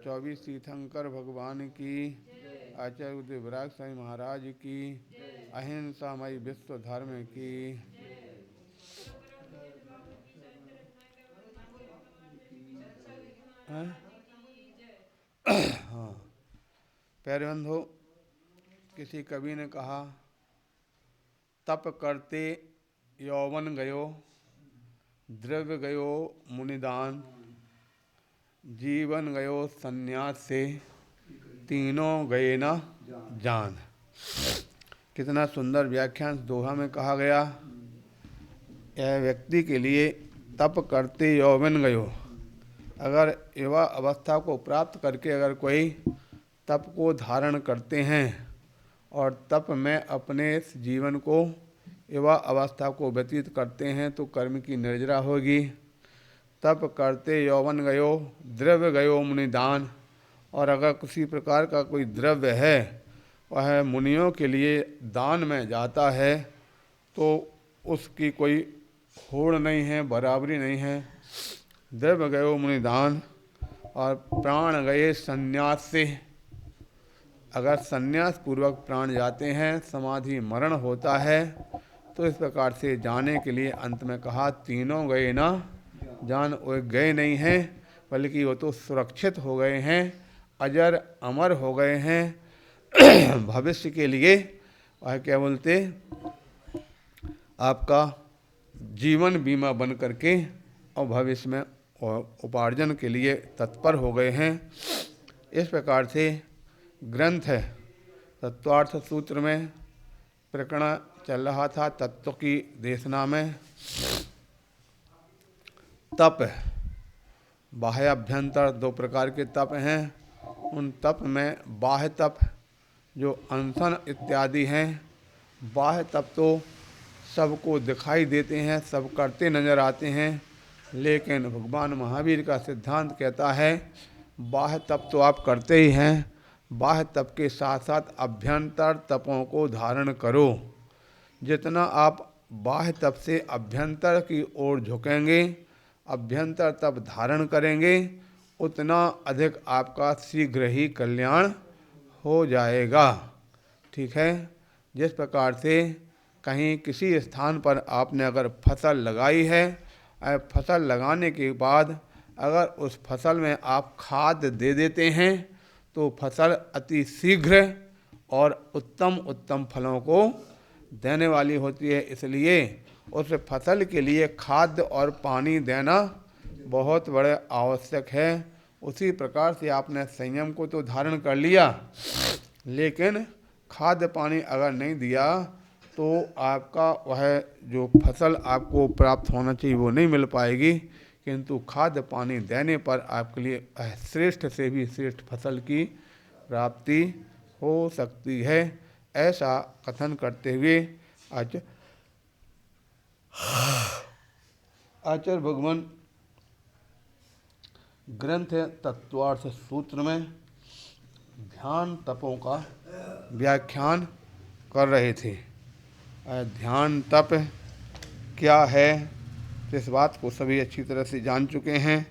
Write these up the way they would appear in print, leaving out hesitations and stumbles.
24 तीर्थंकर भगवान की, आचार्य देवराज स्वामी महाराज की, अहिंसा मई विश्व धर्म की। हाँ, प्यारे बंधु, किसी कवि ने कहा, तप करते यौवन गयो, द्रव्य गयो मुनिदान, जीवन गयो सन्यास से, तीनों गए न जान। कितना सुंदर व्याख्यान दोहा में कहा गया। यह व्यक्ति के लिए तप करते यौवन गयो, अगर युवा अवस्था को प्राप्त करके अगर कोई तप को धारण करते हैं और तप में अपने जीवन को युवा अवस्था को व्यतीत करते हैं तो कर्म की निर्जरा होगी। तप करते यौवन गयो, द्रव्य गयो मुनिदान, और अगर किसी प्रकार का कोई द्रव्य है वह मुनियों के लिए दान में जाता है तो उसकी कोई होड़ नहीं है, बराबरी नहीं है। द्रव्य गयो मुनिदान और प्राण गए सन्यास से, अगर सन्यास पूर्वक प्राण जाते हैं, समाधि मरण होता है, तो इस प्रकार से जाने के लिए अंत में कहा तीनों गए ना जान। वो गए नहीं हैं बल्कि वो तो सुरक्षित हो गए हैं, अजर अमर हो गए हैं भविष्य के लिए। वह क्या बोलते, आपका जीवन बीमा बन करके और भविष्य में उपार्जन के लिए तत्पर हो गए हैं। इस प्रकार से ग्रंथ है तत्वार्थ सूत्र में प्रकरण चल रहा था। तत्व की देशना में तप, बाह्य अभ्यंतर दो प्रकार के तप हैं। उन तप में बाह्य तप जो अनशन इत्यादि हैं, बाह्य तप तो सबको दिखाई देते हैं, सब करते नजर आते हैं, लेकिन भगवान महावीर का सिद्धांत कहता है बाह्य तप तो आप करते ही हैं, बाह्य तप के साथ साथ अभ्यंतर तपों को धारण करो। जितना आप बाह्य तप से अभ्यंतर की ओर झुकेंगे, अभ्यंतर तप धारण करेंगे, उतना अधिक आपका शीघ्र ही कल्याण हो जाएगा। ठीक है। जिस प्रकार से कहीं किसी स्थान पर आपने अगर फसल लगाई है, फसल लगाने के बाद अगर उस फसल में आप खाद दे देते हैं तो फसल अति शीघ्र और उत्तम फलों को देने वाली होती है। इसलिए उस फसल के लिए खाद्य और पानी देना बहुत बड़े आवश्यक है। उसी प्रकार से आपने संयम को तो धारण कर लिया, लेकिन खाद्य पानी अगर नहीं दिया तो आपका वह जो फसल आपको प्राप्त होना चाहिए वो नहीं मिल पाएगी। किंतु खाद्य पानी देने पर आपके लिए श्रेष्ठ से भी श्रेष्ठ फसल की प्राप्ति हो सकती है। ऐसा कथन करते हुए आचार्य भगवान ग्रंथ तत्वार्थ सूत्र में ध्यान तपों का व्याख्यान कर रहे थे। ध्यान तप क्या है, इस बात को सभी अच्छी तरह से जान चुके हैं।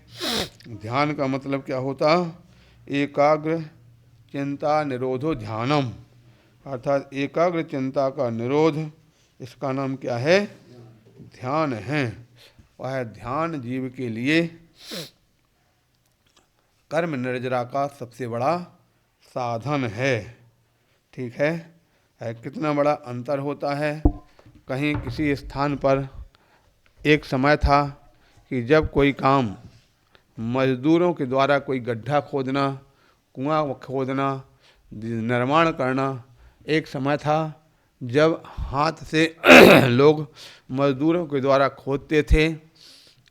ध्यान का मतलब क्या होता, एकाग्र चिंता निरोधो ध्यानम, अर्थात एकाग्र चिंता का निरोध, इसका नाम क्या है, ध्यान है। वह ध्यान जीव के लिए कर्म निर्जरा का सबसे बड़ा साधन है। ठीक है। कितना बड़ा अंतर होता है। कहीं किसी स्थान पर एक समय था कि जब कोई काम मजदूरों के द्वारा कोई गड्ढा खोदना, कुआं खोदना, निर्माण करना, एक समय था जब हाथ से लोग मजदूरों के द्वारा खोदते थे।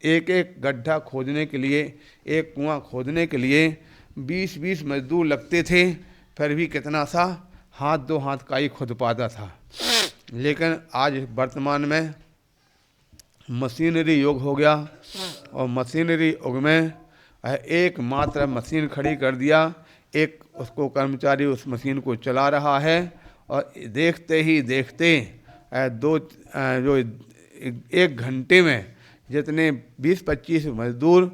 एक एक गड्ढा खोदने के लिए, एक कुआं खोदने के लिए 20-20 मजदूर लगते थे, फिर भी कितना सा हाथ दो हाथ का ही खुद पाता था। लेकिन आज वर्तमान में मशीनरी युग हो गया और मशीनरी युग में एक मात्र मशीन खड़ी कर दिया, एक उसको कर्मचारी उस मशीन को चला रहा है और देखते ही देखते एक घंटे में जितने 20-25 मजदूर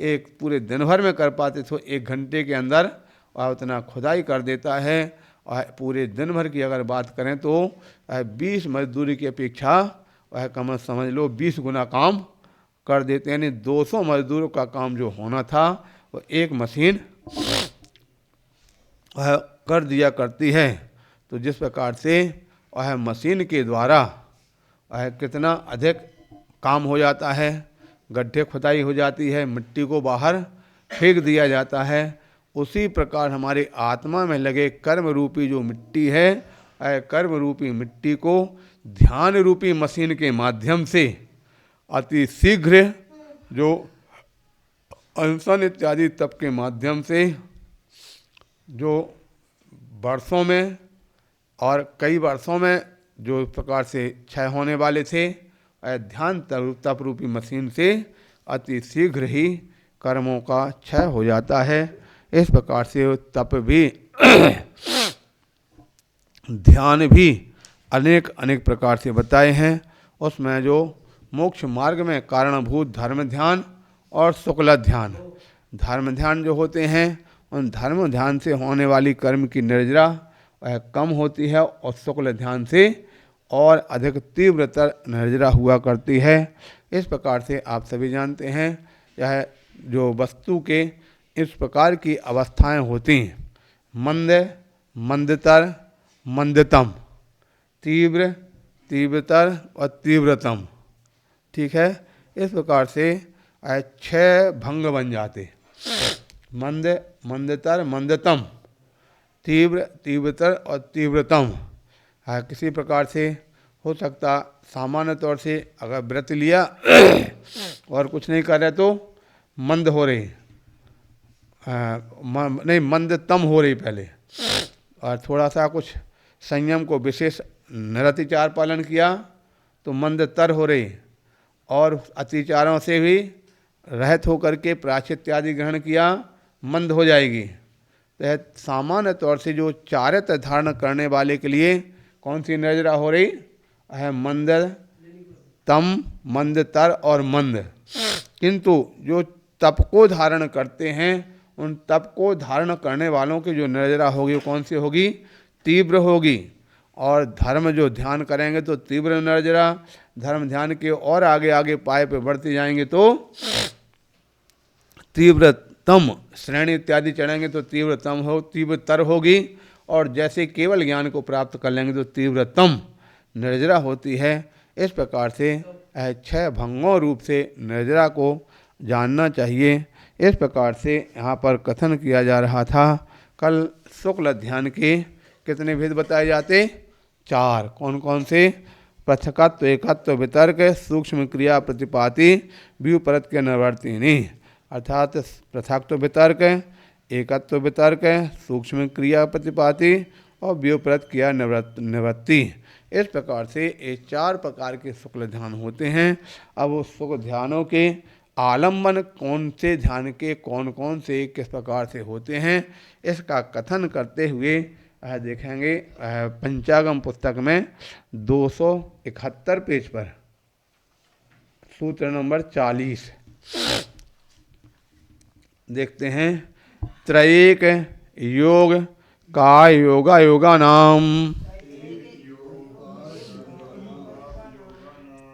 एक पूरे दिन भर में कर पाते तो 1 घंटे के अंदर वह उतना खुदाई कर देता है। और पूरे दिन भर की अगर बात करें तो 20 मजदूरी की अपेक्षा वह कम समझ लो 20 गुना काम कर देते हैं। यानी 200 मजदूरों का काम जो होना था वो एक मशीन वह कर दिया करती है। तो जिस प्रकार से वह मशीन के द्वारा वह कितना अधिक काम हो जाता है, गड्ढे खुदाई हो जाती है, मिट्टी को बाहर फेंक दिया जाता है, उसी प्रकार हमारे आत्मा में लगे कर्म रूपी जो मिट्टी है, कर्म रूपी मिट्टी को ध्यान रूपी मशीन के माध्यम से अति शीघ्र जो अनशन इत्यादि तप के माध्यम से जो वर्षों में और कई वर्षों में जो इस प्रकार से क्षय होने वाले थे, ध्यान तप रूपी मशीन से अति शीघ्र ही कर्मों का क्षय हो जाता है। इस प्रकार से तप भी ध्यान भी अनेक अनेक प्रकार से बताए हैं। उसमें जो मोक्ष मार्ग में कारणभूत धर्म ध्यान और शुक्ल ध्यान, धर्म ध्यान जो होते हैं उन धर्म ध्यान से होने वाली कर्म की निर्जरा वह कम होती है और शुक्ल ध्यान से और अधिक तीव्रतर निर्जरा हुआ करती है। इस प्रकार से आप सभी जानते हैं यह जो वस्तु के इस प्रकार की अवस्थाएं होती हैं, मंद, मंदतर, मंदतम, तीव्र, तीव्रतर और तीव्रतम, ठीक है। इस प्रकार से 6 भंग बन जाते, मंद, मंदतर, मंदतम, तीव्र, तीव्रतर और तीव्रतम। किसी प्रकार से हो सकता सामान्य तौर से अगर व्रत लिया और कुछ नहीं कर रहे तो मंद हो रही, नहीं मंदतम हो रही पहले, और थोड़ा सा कुछ संयम को विशेष निरतिचार पालन किया तो मंदतर हो रही, और अतिचारों से भी रहित होकर के प्रायश्चित इत्यादि ग्रहण किया मंद हो जाएगी। तो सामान्य तौर से जो चारित्र धारण करने वाले के लिए कौन सी निर्जरा हो रही है, मंद, तम, मंदतर और मंद। किंतु जो तप को धारण करते हैं उन तप को धारण करने वालों की जो निर्जरा होगी वो कौन सी होगी, तीव्र होगी। और धर्म जो ध्यान करेंगे तो तीव्र निर्जरा, धर्म ध्यान के और आगे आगे पाए पे बढ़ते जाएंगे तो तीव्रतम श्रेणी इत्यादि चढ़ेंगे तो तीव्रतर होगी, और जैसे केवल ज्ञान को प्राप्त कर लेंगे तो तीव्रतम निर्जरा होती है। इस प्रकार से 6 भंगों रूप से निर्जरा को जानना चाहिए। इस प्रकार से यहाँ पर कथन किया जा रहा था। कल शुक्ल ध्यान के कितने भेद बताए जाते, 4। कौन कौन से, पृथकत्व, एकत्व, वितर्क, सूक्ष्म क्रिया प्रतिपाति, व्युपरत के निवर्तिनी। अर्थात पृथकत्व वितर्क, एकत्व वितर्क, सूक्ष्म क्रिया प्रतिपाति और व्युपरत क्रिया निवृत्ति। इस प्रकार से ये 4 प्रकार के शुक्ल ध्यान होते हैं। अब उस शुक्ल ध्यानों के आलम्बन कौन से ध्यान के कौन कौन से किस प्रकार से होते हैं, इसका कथन करते हुए देखेंगे पंचागम पुस्तक में 271 पेज पर सूत्र नंबर 40 देखते हैं। त्रयेक योग का योगा योगा नाम,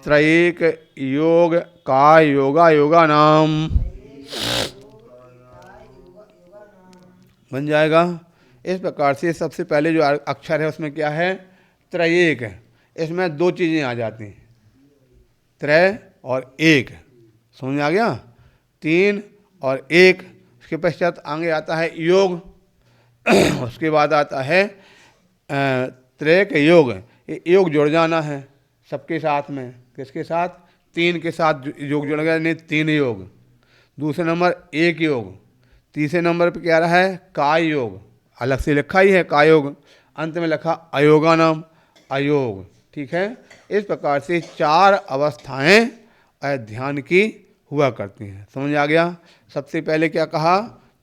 त्रयेक योग का योगा योगा नाम बन जाएगा। इस प्रकार से सबसे पहले जो अक्षर है उसमें क्या है, त्रयेक। इसमें 2 चीज़ें आ जाती हैं, त्रय और एक, समझ आ गया, 3 और 1। उसके पश्चात आगे आता है योग, उसके बाद आता है त्रयक योग। ये योग जुड़ जाना है सबके साथ में, किसके साथ, 3 के साथ योग जुड़ गया, नहीं 3 योग। दूसरे नंबर 1 योग। तीसरे नंबर पे क्या रहा है, काय योग, अलग से लिखा ही है काय योग, अंत में लिखा अयोगा नाम, अयोग, ठीक है। इस प्रकार से 4 अवस्थाएं ध्यान की हुआ करती हैं, समझ आ गया। सबसे पहले क्या कहा,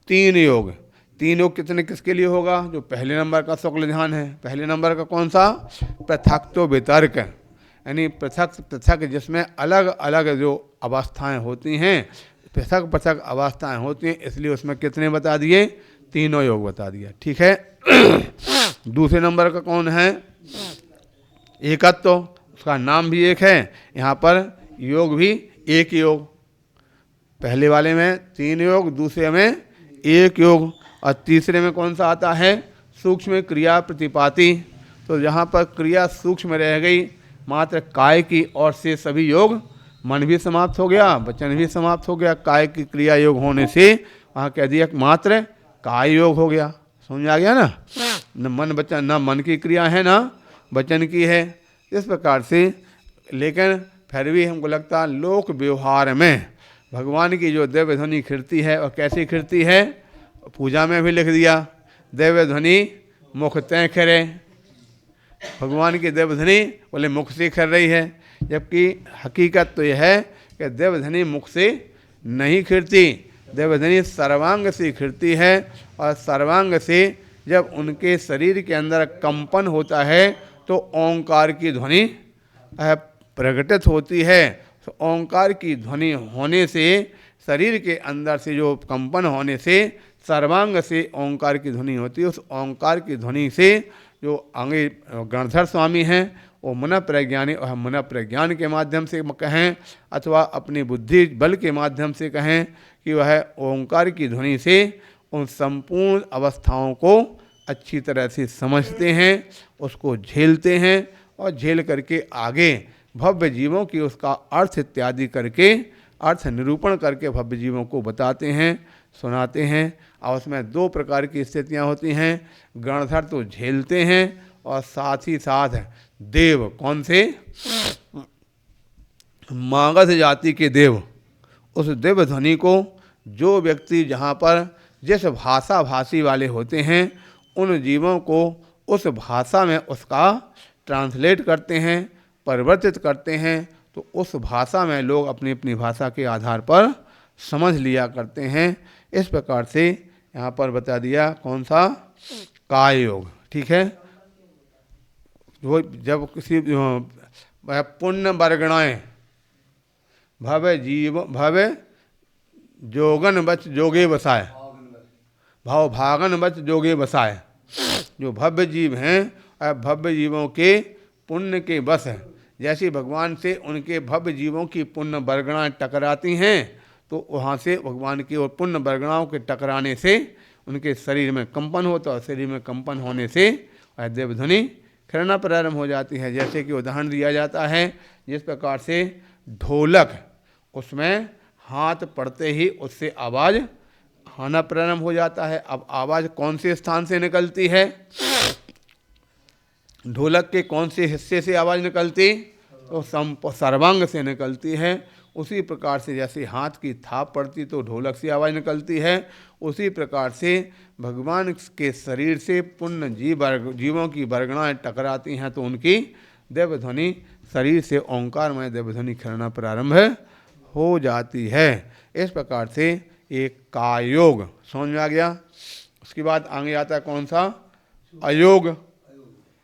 3 योग। 3 योग कितने किसके लिए होगा, जो पहले नंबर का शुक्ल ध्यान है। पहले नंबर का कौन सा, पृथक्त्व वितर्क, यानी पृथक पृथक जिसमें अलग अलग जो अवस्थाएं होती हैं, पृथक पृथक अवस्थाएं होती हैं, इसलिए उसमें कितने बता दिए, तीनों योग बता दिया। ठीक है। दूसरे नंबर का कौन है, एकत्व, उसका नाम भी एक है, यहाँ पर योग भी एक योग। पहले वाले में 3 योग, दूसरे में 1 योग, और तीसरे में कौन सा आता है, सूक्ष्म क्रिया प्रतिपाती। तो यहाँ पर क्रिया सूक्ष्म रह गई, मात्र काय की ओर से सभी योग, मन भी समाप्त हो गया, वचन भी समाप्त हो गया। काय की क्रिया योग होने से वहाँ कह दिया मात्र काय योग हो गया। समझ आ गया ना, न मन वचन, न मन की क्रिया है ना वचन की है, इस प्रकार से। लेकिन फिर भी हमको लगता है लोक व्यवहार में भगवान की जो दिव्य ध्वनि खिरती है, और कैसी खिरती है, पूजा में भी लिख दिया, दिव्य ध्वनि मुख तय खिरे। भगवान की दिव्य ध्वनि बोले मुख से खिर रही है, जबकि हकीकत तो यह है कि दिव्य ध्वनि मुख से नहीं खिरती, दिव्य ध्वनि सर्वांग से खिरती है। और सर्वांग से जब उनके शरीर के अंदर कंपन होता है तो ओंकार की ध्वनि प्रकटित होती है। तो ओंकार की ध्वनि होने से, शरीर के अंदर से जो कंपन होने से सर्वांग से ओंकार की ध्वनि होती है। उस ओंकार की ध्वनि से जो आगे गणधर स्वामी हैं वो मन प्रज्ञानी, और मन प्रज्ञान के माध्यम से कहें अथवा अपनी बुद्धि बल के माध्यम से कहें कि वह ओंकार की ध्वनि से उन संपूर्ण अवस्थाओं को अच्छी तरह से समझते हैं, उसको झेलते हैं, और झेल करके आगे भव्य जीवों की उसका अर्थ इत्यादि करके, अर्थ निरूपण करके भव्य जीवों को बताते हैं, सुनाते हैं। और उसमें 2 प्रकार की स्थितियां होती हैं, गणधर तो झेलते हैं, और साथ ही साथ देव, कौन से, मागध जाति के देव, उस दिव्य ध्वनि को जो व्यक्ति जहाँ पर जिस भाषा भाषी वाले होते हैं उन जीवों को उस भाषा में उसका ट्रांसलेट करते हैं, परिवर्तित करते हैं। तो उस भाषा में लोग अपनी अपनी भाषा के आधार पर समझ लिया करते हैं। इस प्रकार से यहाँ पर बता दिया कौन सा, काय योग। ठीक है। वो जब किसी पुण्य वर्गणाएँ भव जीव भव जोगन बच जोगे बसाए, भाव भागन बच जोगे बसाए। जो भव्य जीव हैं, भव्य जीवों के पुण्य के बस हैं। जैसे भगवान से उनके भव्य जीवों की पुण्य वर्गणाएँ टकराती हैं, तो वहाँ से भगवान की और पुण्य वर्गणाओं के टकराने से उनके शरीर में कंपन होता है, शरीर में कंपन होने से देव ध्वनि खिरना प्रारंभ हो जाती है। जैसे कि उदाहरण दिया जाता है, जिस प्रकार से ढोलक, उसमें हाथ पड़ते ही उससे आवाज़ आना प्रारंभ हो जाता है। अब आवाज़ कौन से स्थान से निकलती है, ढोलक के कौन से हिस्से से आवाज़ निकलती, तो सर्वांग से निकलती है। उसी प्रकार से जैसे हाथ की थाप पड़ती तो ढोलक से आवाज़ निकलती है, उसी प्रकार से भगवान के शरीर से पुण्य जीवों की वर्गणाएँ टकराती हैं, तो उनकी दिव्य ध्वनि शरीर से ओंकारमय दिव्य ध्वनि खिरना प्रारंभ हो जाती है। इस प्रकार से एक कायोग समझ में आ गया। उसके बाद आगे आता है कौन सा, अयोग।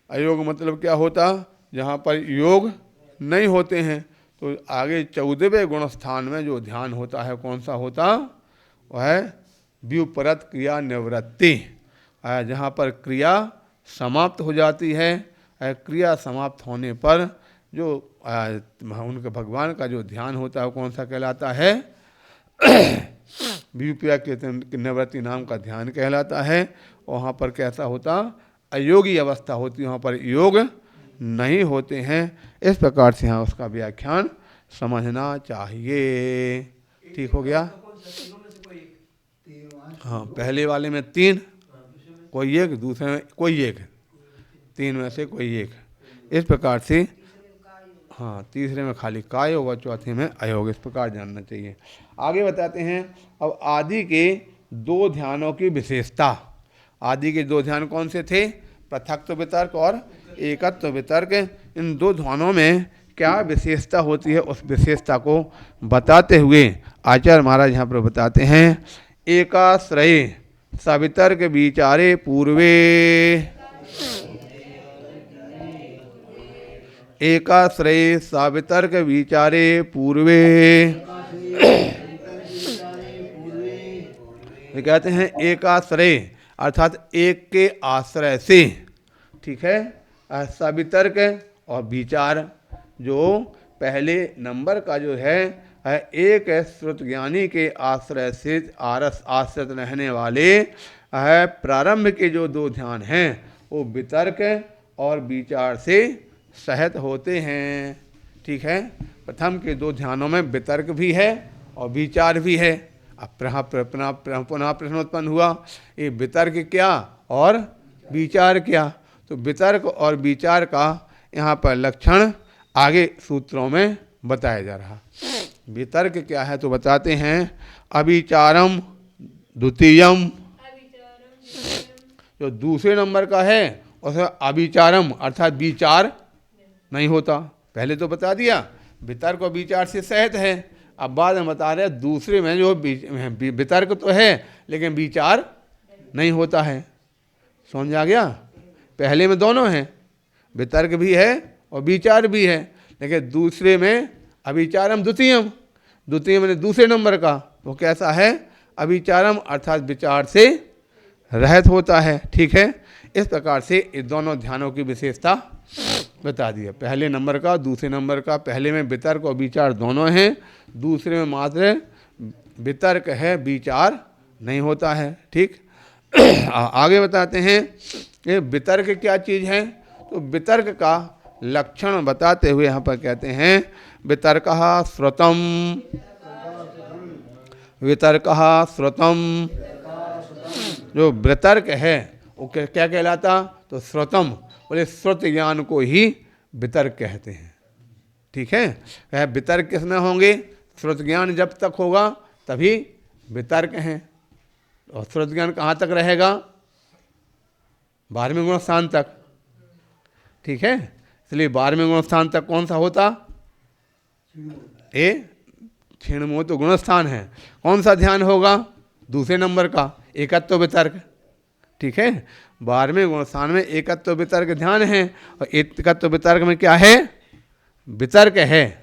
अयोग मतलब क्या होता, जहाँ पर योग नहीं होते हैं। तो आगे 14वें गुण स्थान में जो ध्यान होता है कौन सा होता, वह है व्युपरत क्रिया निवृत्ति। जहाँ पर क्रिया समाप्त हो जाती है, क्रिया समाप्त होने पर जो उनके भगवान का जो ध्यान होता है कौन सा कहलाता है, व्युपया के निवृत्ति नाम का ध्यान कहलाता है। वहाँ पर कैसा होता, अयोगी अवस्था होती है, वहाँ पर योग नहीं होते हैं। इस प्रकार से यहाँ उसका व्याख्यान समझना चाहिए। ठीक हो गया। हाँ, पहले वाले में 3, कोई एक, दूसरे में कोई एक, 3 में से कोई एक। इस प्रकार से हाँ, तीसरे में खाली काय होगा, चौथे में अयोग। इस प्रकार जानना चाहिए। आगे बताते हैं अब आदि के 2 ध्यानों की विशेषता। आदि के 2 ध्यान कौन से थे, पृथक्त्व वितर्क और एकत्व वितर्क। इन 2 ध्यानों में क्या विशेषता होती है, उस विशेषता को बताते हुए आचार्य महाराज यहाँ पर बताते हैं, एकाश्रय सवितर्क विचारे पूर्वे, एकाश्रय सवितर्क विचारे पूर्वे, ये कहते हैं एकाश्रय, अर्थात एक के आश्रय से। ठीक है, सवितर्क और विचार। जो पहले नंबर का जो है एक श्रुत ज्ञानी के आश्रय से आश्रित रहने वाले प्रारंभ के जो दो ध्यान हैं वो वितर्क और विचार से सहित होते हैं। ठीक है, प्रथम के दो ध्यानों में वितर्क भी है और विचार भी है। अब पुनः प्रश्न उत्पन्न हुआ, ये वितर्क क्या और विचार क्या? तो वितर्क और विचार का यहाँ पर लक्षण आगे सूत्रों में बताया जा रहा। वितर्क क्या है तो बताते हैं, अविचारम द्वितीयम, जो दूसरे नंबर का है उसमें अविचारम अर्थात विचार नहीं होता। पहले तो बता दिया वितर्क और विचार से सहित है, अब बाद में बता रहे दूसरे में जो वितर्क तो है लेकिन विचार नहीं होता है। समझ आ गया? पहले में दोनों हैं, वितर्क भी है और विचार भी है, लेकिन दूसरे में अविचारम द्वितीयम, द्वितीय मैंने दूसरे नंबर का, वो कैसा है? अविचारम अर्थात विचार से रहित होता है। ठीक है, इस प्रकार से इस दोनों ध्यानों की विशेषता बता दिया। पहले नंबर का दूसरे नंबर का, पहले में वितर्क और विचार दोनों हैं, दूसरे में मात्र वितर्क है, विचार नहीं होता है। ठीक, आगे बताते हैं ये वितर्क क्या चीज़ है। तो वितर्क का लक्षण बताते हुए यहाँ पर कहते हैं, वितर्कः श्रुतम, वितर्कः श्रुतम। जो वितर्क है वो क्या कहलाता? तो श्रुतम, बोले श्रुत ज्ञान को ही वितर्क कहते हैं। ठीक है, वह वितर्क किसमें होंगे? श्रुत ज्ञान जब तक होगा तभी वितर्क हैं। और श्रुत ज्ञान कहाँ तक रहेगा? 12वें गुणस्थान तक। ठीक है, इसलिए 12वें गुणस्थान तक कौन सा होता? ए क्षीणमोह तो गुणस्थान है। कौन सा ध्यान होगा? दूसरे नंबर का, एकत्व वितर्क। ठीक है, 12वें गुणस्थान में एकत्व वितर्क ध्यान है, और एकत्व वितर्क में क्या है? वितर्क है,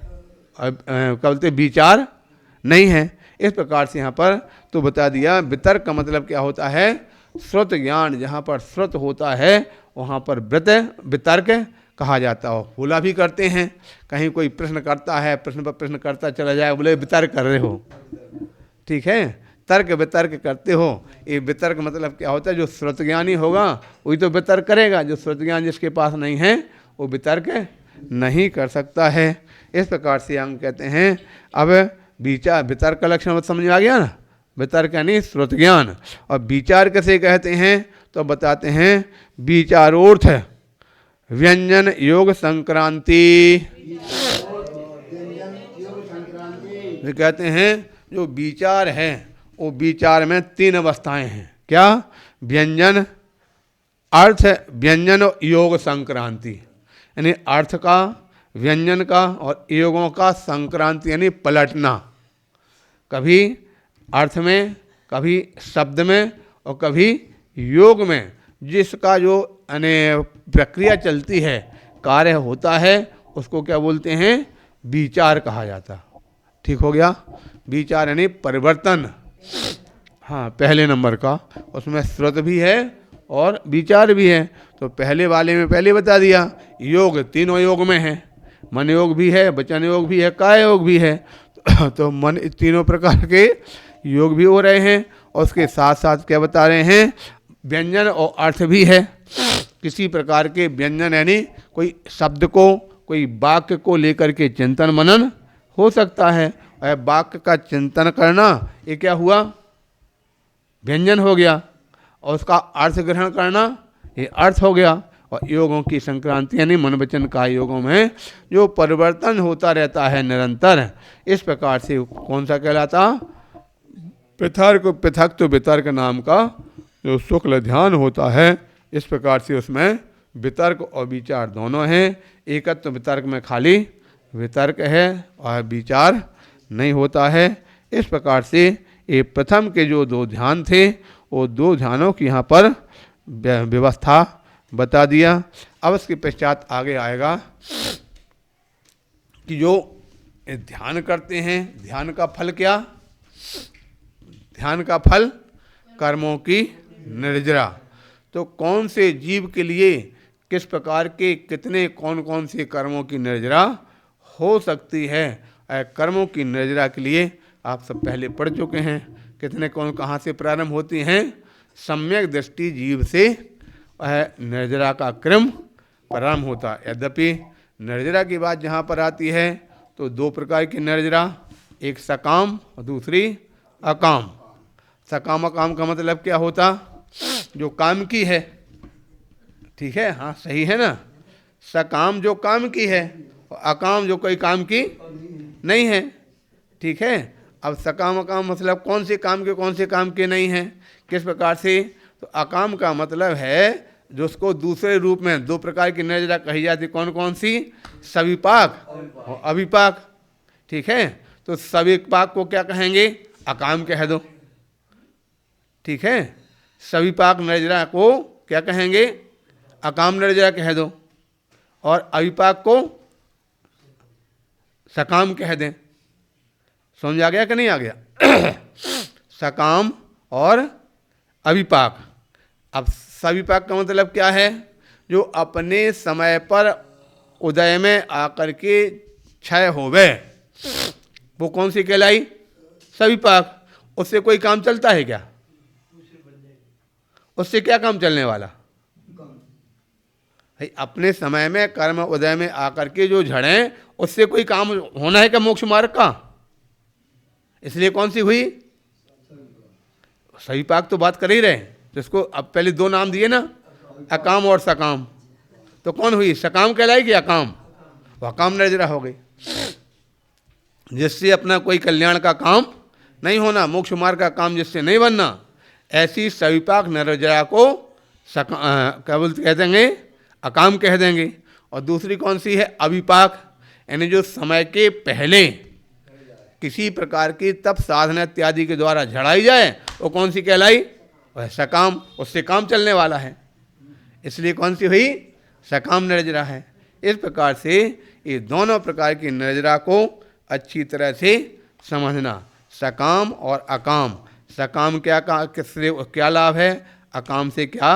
बोलते विचार नहीं है। इस प्रकार से यहाँ पर तो बता दिया, वितर्क का मतलब क्या होता है? श्रुत ज्ञान, जहाँ पर श्रुत होता है वहाँ पर वितर्क कहा जाता हो। बोला भी करते हैं, कहीं कोई प्रश्न करता है, प्रश्न पर प्रश्न करता चला जाए, बोले वितर्क कर रहे हो। ठीक है, तर्क वितर्क करते हो। ये वितर्क मतलब क्या होता है? जो श्रुत ज्ञानी होगा वही तो वितर्क करेगा, जो श्रुत ज्ञान जिसके पास नहीं है वो वितर्क नहीं कर सकता है। इस प्रकार से हम कहते हैं, अब वितर्क का लक्षण समझ में आ गया ना? वितर्क यानी श्रुत ज्ञान। और विचार कैसे कहते हैं तो बताते हैं, विचारोर्थ व्यंजन योग संक्रांति। वे कहते हैं जो विचार है वो विचार में 3 अवस्थाएं हैं। क्या? व्यंजन, अर्थ, व्यंजन और योग संक्रांति, यानी अर्थ का, व्यंजन का और योगों का संक्रांति यानी पलटना। कभी अर्थ में, कभी शब्द में और कभी योग में, जिसका जो प्रक्रिया चलती है, कार्य होता है, उसको क्या बोलते हैं? विचार कहा जाता। ठीक हो गया? विचार यानी परिवर्तन। हाँ, पहले नंबर का, उसमें श्रुत भी है और विचार भी है। तो पहले वाले में पहले बता दिया, योग 3 योग में है, मन योग भी है, वचन योग भी है, काय योग भी है। तो मन 3 प्रकार के योग भी हो रहे हैं, और उसके साथ साथ क्या बता रहे हैं? व्यंजन और अर्थ भी है। किसी प्रकार के व्यंजन यानी कोई शब्द को, कोई वाक्य को लेकर के चिंतन मनन हो सकता है, और वाक्य का चिंतन करना ये क्या हुआ? व्यंजन हो गया, और उसका अर्थ ग्रहण करना ये अर्थ हो गया। और योगों की संक्रांति यानी मन वचन का योगों में जो परिवर्तन होता रहता है निरंतर, इस प्रकार से कौन सा कहलाता? पृथक तो वितर्क नाम का जो शुक्ल ध्यान होता है, इस प्रकार से उसमें वितर्क और विचार दोनों हैं। एकत्व वितर्क में खाली वितर्क है और विचार नहीं होता है। इस प्रकार से ये प्रथम के जो 2 ध्यान थे वो 2 ध्यानों की यहाँ पर व्यवस्था बता दिया। अब इसके पश्चात आगे आएगा कि जो ध्यान करते हैं, ध्यान का फल क्या? ध्यान का फल कर्मों की निर्जरा। तो कौन से जीव के लिए किस प्रकार के कितने कौन कौन से कर्मों की निर्जरा हो सकती है? कर्मों की निर्जरा के लिए आप सब पहले पढ़ चुके हैं। कितने कौन कहाँ से प्रारंभ होती हैं? सम्यक दृष्टि जीव से वह निर्जरा का क्रम प्रारंभ होता है। यद्यपि निर्जरा की बात जहाँ पर आती है तो दो प्रकार की निर्जरा, एक सकाम और दूसरी अकाम। सकाम अकाम का मतलब क्या होता? जो काम की है, ठीक है, हाँ सही है ना। सकाम जो काम की है और अकाम जो कोई काम की नहीं है, ठीक है। अब सकाम अकाम मतलब कौन से काम के कौन से काम के नहीं हैं, किस प्रकार से? तो अकाम का मतलब है जो उसको दूसरे रूप में दो प्रकार की निर्जरा कही जाती, कौन कौन सी? सविपाक और अविपाक, ठीक है। तो सविपाक को क्या कहेंगे? अकाम कह दो, ठीक है। सविपाक निर्जरा को क्या कहेंगे? अकाम निर्जरा कह दो, और अविपाक को सकाम कह दें। समझ आ गया कि नहीं आ गया? सकाम और अविपाक। अब सविपाक का मतलब क्या है? जो अपने समय पर उदय में आकर के क्षय होवे, वो कौन सी कहलाई? सविपाक। उससे कोई काम चलता है क्या? उससे क्या काम चलने वाला? भाई अपने समय में कर्म उदय में आकर के जो झड़े, उससे कोई काम होना है क्या मोक्ष मार्ग का? इसलिए कौन सी हुई? सविपाक तो बात कर ही रहे, तो इसको अब पहले दो नाम दिए ना, अकाम और सकाम। तो कौन हुई? सकाम कहलाएगी, अकाम। वह अकाम निर्जरा हो गई, जिससे अपना कोई कल्याण का काम नहीं होना, मोक्ष मार्ग का काम जिससे नहीं बनना, ऐसी सविपाक निर्जरा को क्या बोलते कह देंगे? अकाम कह देंगे। और दूसरी कौन सी है? अविपाक, यानी जो समय के पहले किसी प्रकार की तप साधना इत्यादि के द्वारा झड़ाई जाए, वो कौन सी कहलाई? वह सकाम। उससे काम चलने वाला है, इसलिए कौन सी हुई? सकाम निर्जरा है। इस प्रकार से ये दोनों प्रकार की निर्जरा को अच्छी तरह से समझना, सकाम और अकाम। सकाम क्या किससे क्या लाभ है, अकाम से क्या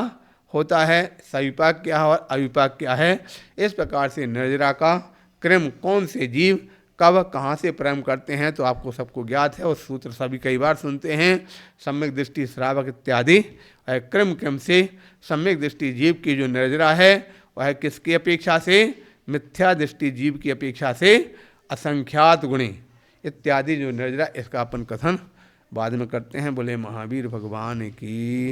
होता है, सविपाक क्या है और अविपाक क्या है। इस प्रकार से निर्जरा का क्रम कौन से जीव कब कहाँ से प्रारंभ करते हैं तो आपको सबको ज्ञात है, उस सूत्र सभी कई बार सुनते हैं। सम्यक दृष्टि श्रावक इत्यादि क्रम क्रम से सम्यक दृष्टि जीव की जो निर्जरा है वह किसकी अपेक्षा से? मिथ्या दृष्टि जीव की अपेक्षा से असंख्यात गुणी इत्यादि जो निर्जरा, इसका अपन कथन बाद में करते हैं। बोले महावीर भगवान की।